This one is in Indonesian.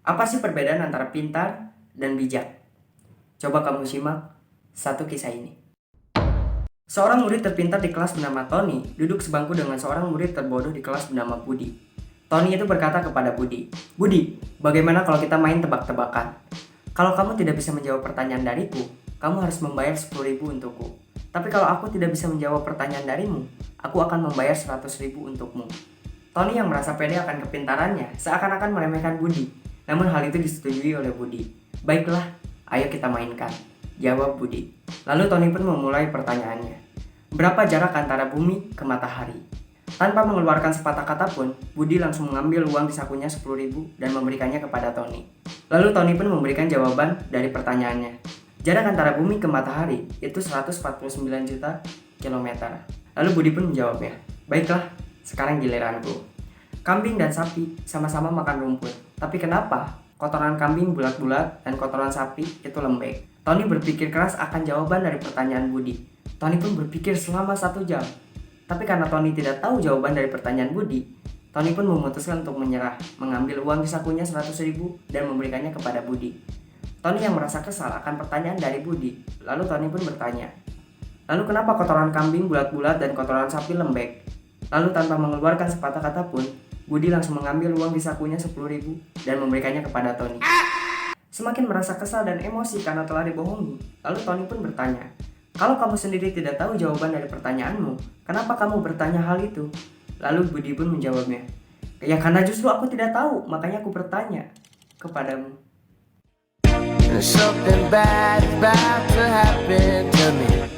Apa sih perbedaan antara pintar dan bijak? Coba kamu simak satu kisah ini. Seorang murid terpintar di kelas bernama Tony duduk sebangku dengan seorang murid terbodoh di kelas bernama Budi. Tony itu berkata kepada Budi, "Budi, bagaimana kalau kita main tebak-tebakan? Kalau kamu tidak bisa menjawab pertanyaan dariku, kamu harus membayar 10.000 untukku. Tapi kalau aku tidak bisa menjawab pertanyaan darimu, aku akan membayar 100.000 untukmu." Tony yang merasa pede akan kepintarannya seakan-akan meremehkan Budi. Namun hal itu disetujui oleh Budi. "Baiklah, ayo kita mainkan," jawab Budi. Lalu Tony pun memulai pertanyaannya. "Berapa jarak antara bumi ke matahari?" Tanpa mengeluarkan sepatah kata pun, Budi langsung mengambil uang di sakunya 10.000 dan memberikannya kepada Tony. Lalu Tony pun memberikan jawaban dari pertanyaannya. Jarak antara bumi ke matahari itu 149 juta kilometer. Lalu Budi pun menjawabnya, "Baiklah, sekarang giliranku. Kambing dan sapi sama-sama makan rumput. Tapi kenapa kotoran kambing bulat-bulat dan kotoran sapi itu lembek?" Tony berpikir keras akan jawaban dari pertanyaan Budi. Tony pun berpikir selama 1 jam. Tapi karena Tony tidak tahu jawaban dari pertanyaan Budi, Tony pun memutuskan untuk menyerah, mengambil uang di sakunya 100.000 dan memberikannya kepada Budi. Tony yang merasa kesal akan pertanyaan dari Budi. Lalu Tony pun bertanya, "Lalu kenapa kotoran kambing bulat-bulat dan kotoran sapi lembek?" Lalu tanpa mengeluarkan sepatah kata pun, Budi langsung mengambil uang di sakunya 10.000 dan memberikannya kepada Tony. Semakin merasa kesal dan emosi karena telah dibohongi, lalu Tony pun bertanya, "Kalau kamu sendiri tidak tahu jawaban dari pertanyaanmu, kenapa kamu bertanya hal itu?" Lalu Budi pun menjawabnya, "Ya karena justru aku tidak tahu, makanya aku bertanya kepadamu." And something bad about to happen to me.